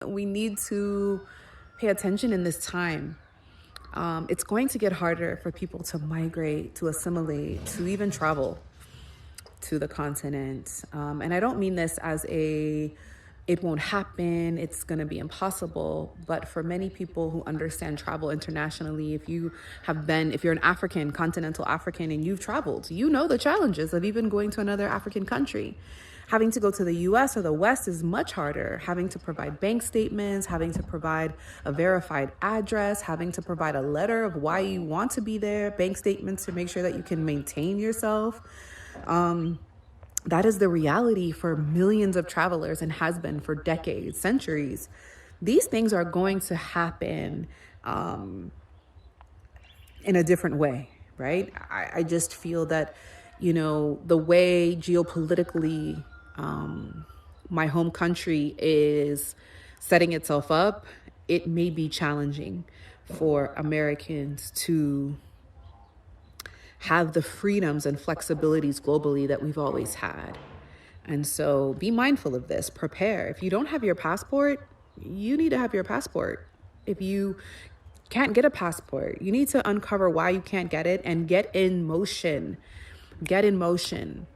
We need to pay attention in this time. It's going to get harder for people to migrate, to assimilate, to even travel to the continent. And I don't mean this as it won't happen, it's going to be impossible. But for many people who understand travel internationally, if you're an African, continental African, and you've traveled, you know the challenges of even going to another African country. Having to go to the US or the West is much harder. Having to provide bank statements, having to provide a verified address, having to provide a letter of why you want to be there, bank statements to make sure that you can maintain yourself. That is the reality for millions of travelers and has been for decades, centuries. These things are going to happen in a different way, right? I just feel that, the way geopolitically my home country is setting itself up, it may be challenging for Americans to have the freedoms and flexibilities globally that we've always had. And so be mindful of this, prepare. If you don't have your passport, you need to have your passport. If you can't get a passport, you need to uncover why you can't get it and get in motion. Get in motion.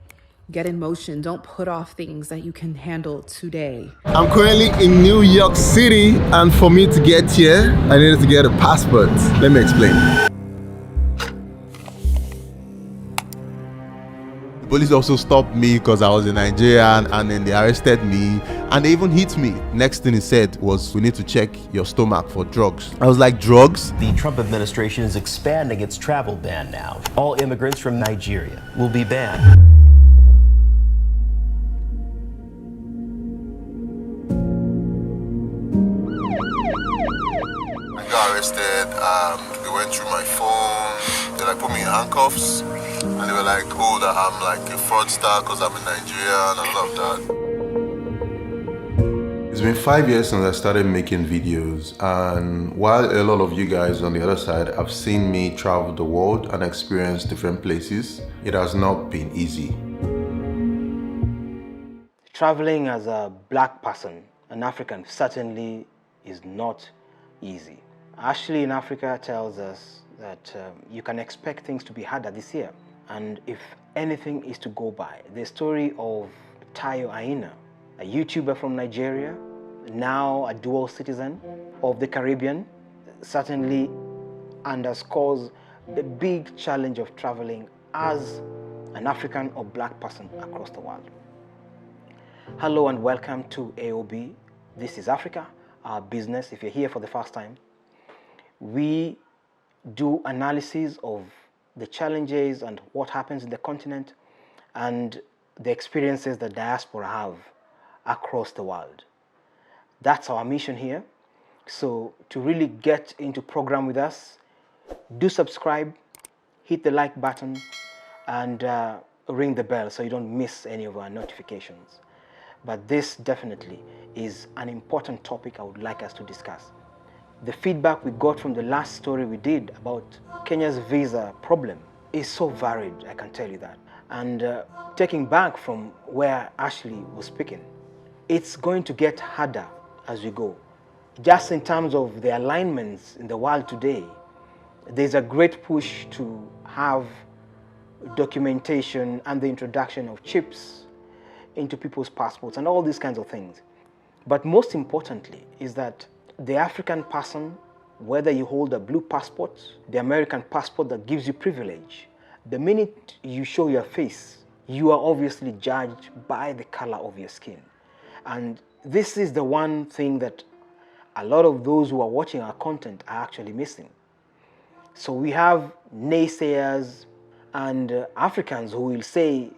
Get in motion. Don't put off things that you can handle today. I'm currently in New York City, and for me to get here, I needed to get a passport. Let me explain. The police also stopped me because I was a Nigerian, and then they arrested me and they even hit me. Next thing he said was, we need to check your stomach for drugs. I was like, drugs? The Trump administration is expanding its travel ban now. All immigrants from Nigeria will be banned. I got arrested. They went through my phone. They put me in handcuffs, and they were like, "Oh, that I'm like a fraudster because I'm in Nigeria and all of that." It's been 5 years since I started making videos, and while a lot of you guys on the other side have seen me travel the world and experience different places, it has not been easy. Traveling as a black person, an African, certainly is not easy. Ashley in Africa tells us that you can expect things to be harder this year. And if anything is to go by, the story of Tayo Aina, a YouTuber from Nigeria, now a dual citizen of the Caribbean, certainly underscores the big challenge of traveling as an African or black person across the world. Hello and welcome to AOB. This is Africa, our business. If you're here for the first time, we do analysis of the challenges and what happens in the continent and the experiences that diaspora have across the world. That's our mission here. So to really get into program with us, do subscribe, hit the like button, and ring the bell so you don't miss any of our notifications. But this definitely is an important topic I would like us to discuss. The feedback we got from the last story we did about Kenya's visa problem is so varied, I can tell you that. And taking back from where Ashley was speaking, it's going to get harder as we go. Just in terms of the alignments in the world today, there's a great push to have documentation and the introduction of chips into people's passports and all these kinds of things. But most importantly is that the African person, whether you hold a blue passport, the American passport that gives you privilege, the minute you show your face, you are obviously judged by the color of your skin. And this is the one thing that a lot of those who are watching our content are actually missing. So we have naysayers and Africans who will say,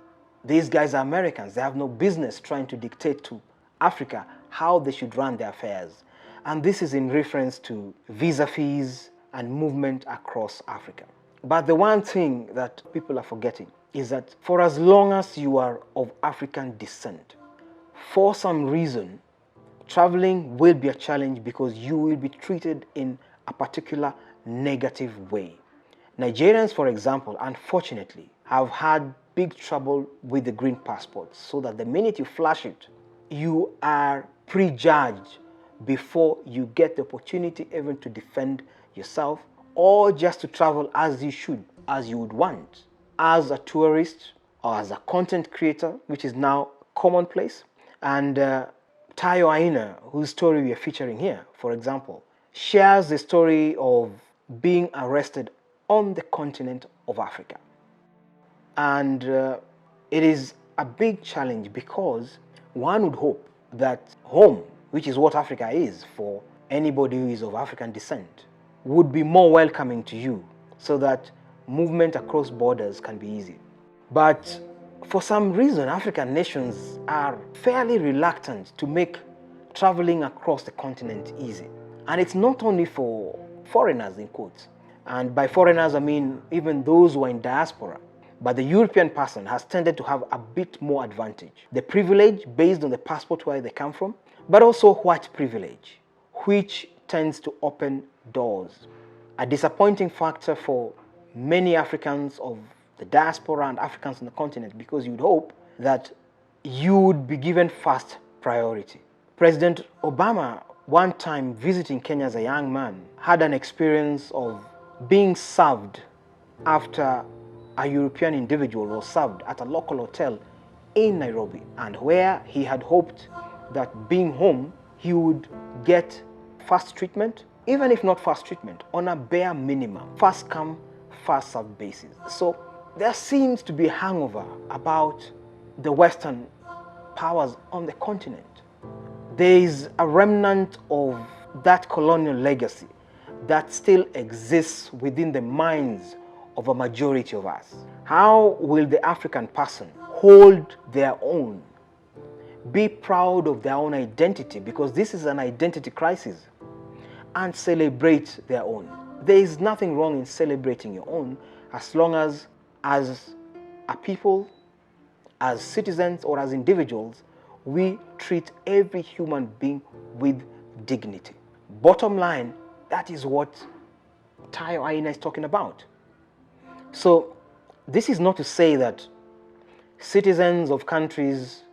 these guys are Americans. They have no business trying to dictate to Africa how they should run their affairs. And this is in reference to visa fees and movement across Africa. But the one thing that people are forgetting is that for as long as you are of African descent, for some reason, traveling will be a challenge because you will be treated in a particular negative way. Nigerians, for example, unfortunately, have had big trouble with the green passports, so that the minute you flash it, you are prejudged before you get the opportunity even to defend yourself, or just to travel as you should, as you would want, as a tourist or as a content creator, which is now commonplace. And Tayo Aina, whose story we are featuring here, for example, shares the story of being arrested on the continent of Africa. And it is a big challenge, because one would hope that home, which is what Africa is for anybody who is of African descent, would be more welcoming to you, so that movement across borders can be easy. But for some reason, African nations are fairly reluctant to make traveling across the continent easy. And it's not only for foreigners, in quotes. And by foreigners, I mean even those who are in diaspora. But the European person has tended to have a bit more advantage. The privilege based on the passport where they come from, but also white privilege, which tends to open doors. A disappointing factor for many Africans of the diaspora and Africans on the continent, because you'd hope that you would be given first priority. President Obama, one time visiting Kenya as a young man, had an experience of being served after a European individual was served at a local hotel in Nairobi, and where he had hoped that being home, he would get fast treatment, even if not fast treatment, on a bare minimum, first come, first served basis. So there seems to be a hangover about the Western powers on the continent. There is a remnant of that colonial legacy that still exists within the minds of a majority of us. How will the African person hold their own, be proud of their own identity, because this is an identity crisis, and celebrate their own? There is nothing wrong in celebrating your own, as long as a people, as citizens or as individuals, we treat every human being with dignity. Bottom line, that is what Tayo Aina is talking about. So this is not to say that citizens of countries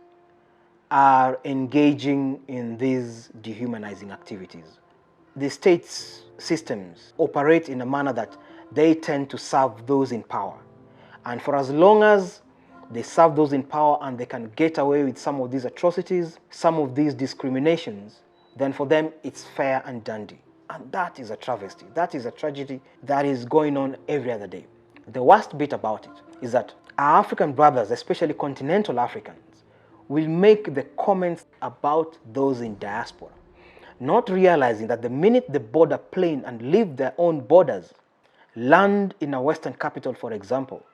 are engaging in these dehumanizing activities. The state's systems operate in a manner that they tend to serve those in power. And for as long as they serve those in power and they can get away with some of these atrocities, some of these discriminations, then for them it's fair and dandy. And that is a travesty. That is a tragedy that is going on every other day. The worst bit about it is that our African brothers, especially continental Africans, will make the comments about those in diaspora, not realizing that the minute they board a plane and leave their own borders, land in a Western capital, for example,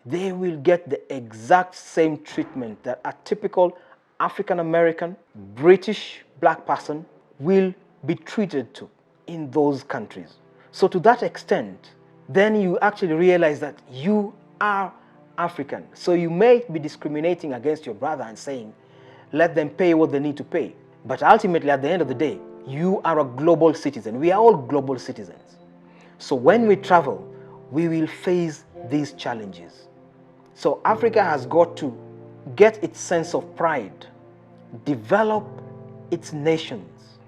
they will get the exact same treatment that a typical African American, British black person will be treated to in those countries. So to that extent, then you actually realize that you are African. So you may be discriminating against your brother and saying, let them pay what they need to pay. But ultimately, at the end of the day, you are a global citizen. We are all global citizens. So when we travel, we will face these challenges. So Africa has got to get its sense of pride, develop its nations,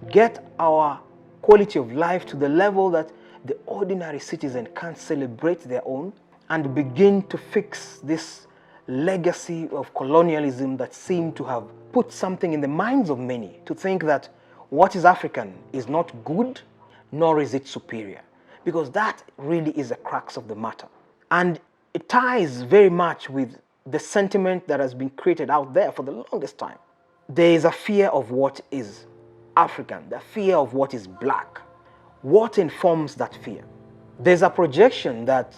get our quality of life to the level that the ordinary citizen can celebrate their own, and begin to fix this legacy of colonialism that seemed to have put something in the minds of many to think that what is African is not good, nor is it superior, because that really is the crux of the matter. And it ties very much with the sentiment that has been created out there for the longest time. There is a fear of what is African, the fear of what is black. What informs that fear? There's a projection that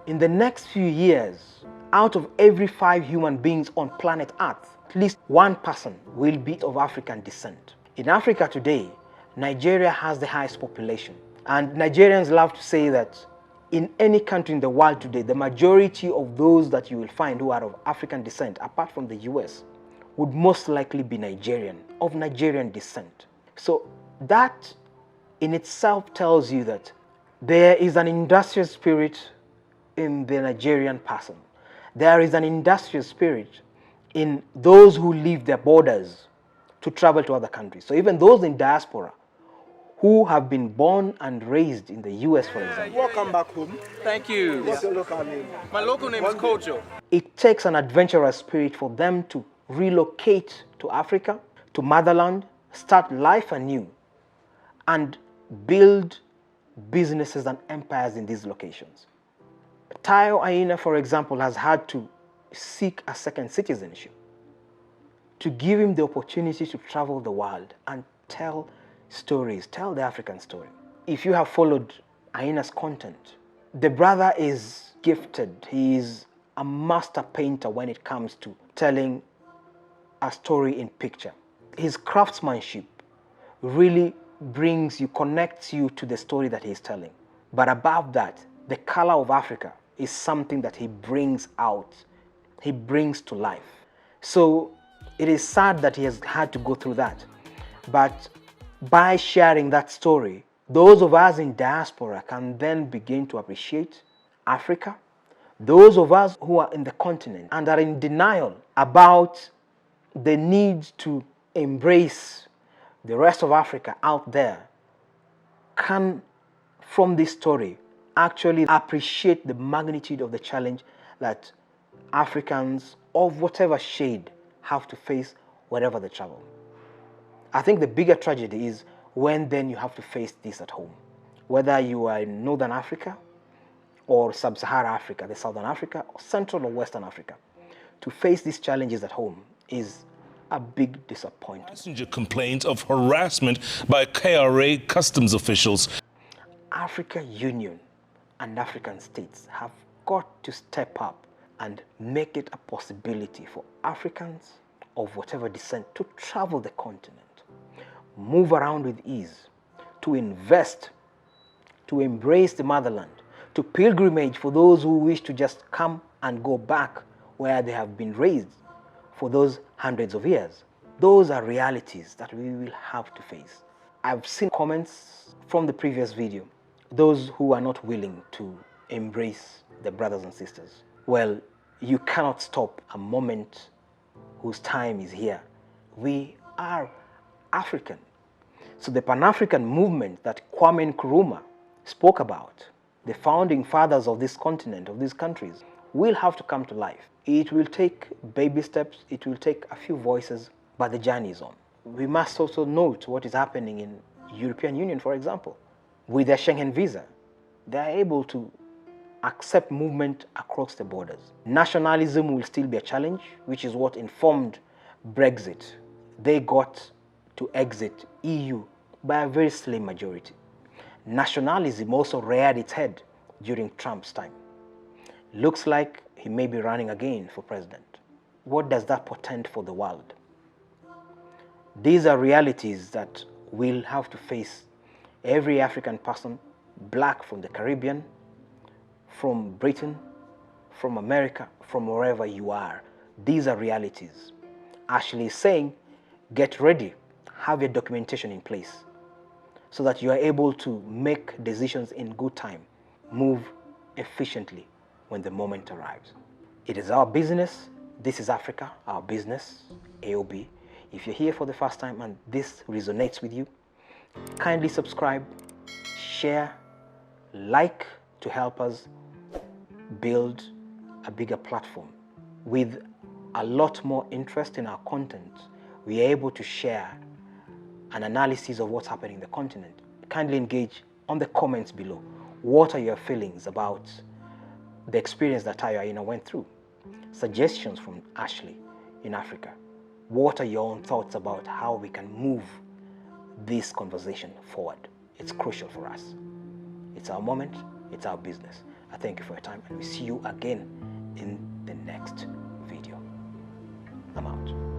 in the next few years, out of every 5 human beings on planet Earth, at least one person will be of African descent. In Africa today, Nigeria has the highest population. And Nigerians love to say that in any country in the world today, the majority of those that you will find who are of African descent, apart from the US, would most likely be Nigerian, of Nigerian descent. So that in itself tells you that there is an industrious spirit in the Nigerian person. There is an industrious spirit in those who leave their borders to travel to other countries. So even those in diaspora who have been born and raised in the US, for example. Welcome back home. Thank you. What's your local name? My local name is Kojo. It takes an adventurous spirit for them to relocate to Africa, to motherland, start life anew, and build businesses and empires in these locations. Tayo Aina, for example, has had to seek a second citizenship to give him the opportunity to travel the world and tell stories, tell the African story. If you have followed Aina's content, the brother is gifted. He is a master painter when it comes to telling a story in picture. His craftsmanship really brings you, connects you to the story that he's telling. But above that, the color of Africa is something that he brings out, he brings to life. So it is sad that he has had to go through that. But by sharing that story, those of us in diaspora can then begin to appreciate Africa. Those of us who are in the continent and are in denial about the need to embrace the rest of Africa out there can, from this story, actually appreciate the magnitude of the challenge that Africans of whatever shade have to face wherever they travel. I think the bigger tragedy is when then you have to face this at home. Whether you are in Northern Africa or Sub-Saharan Africa, the Southern Africa, or Central or Western Africa, to face these challenges at home is a big disappointment. Passenger complaints of harassment by KRA customs officials. African Union and African states have got to step up and make it a possibility for Africans of whatever descent to travel the continent, move around with ease, to invest, to embrace the motherland, to pilgrimage for those who wish to just come and go back where they have been raised for those hundreds of years. Those are realities that we will have to face. I've seen comments from the previous video, those who are not willing to embrace the brothers and sisters. Well, you cannot stop a moment whose time is here. We are African. So the Pan-African movement that Kwame Nkrumah spoke about, the founding fathers of this continent, of these countries, will have to come to life. It will take baby steps, it will take a few voices, but the journey is on. We must also note what is happening in European Union, for example. With their Schengen visa, they are able to accept movement across the borders. Nationalism will still be a challenge, which is what informed Brexit. They got to exit EU by a very slim majority. Nationalism also reared its head during Trump's time. Looks like he may be running again for president. What does that portend for the world? These are realities that we'll have to face. Every African person, black from the Caribbean, from Britain, from America, from wherever you are. These are realities. Ashley is saying, get ready, have your documentation in place so that you are able to make decisions in good time, move efficiently when the moment arrives. It is our business. This is Africa, our business, AOB. If you're here for the first time and this resonates with you, kindly subscribe, share, like to help us build a bigger platform. With a lot more interest in our content, we are able to share an analysis of what's happening in the continent. Kindly engage on the comments below. What are your feelings about the experience that Tayo Aina went through? Suggestions from Ashley in Africa. What are your own thoughts about how we can move this conversation forward? It's crucial for us. It's our moment, it's our business. I thank you for your time and we see you again in the next video. I'm out.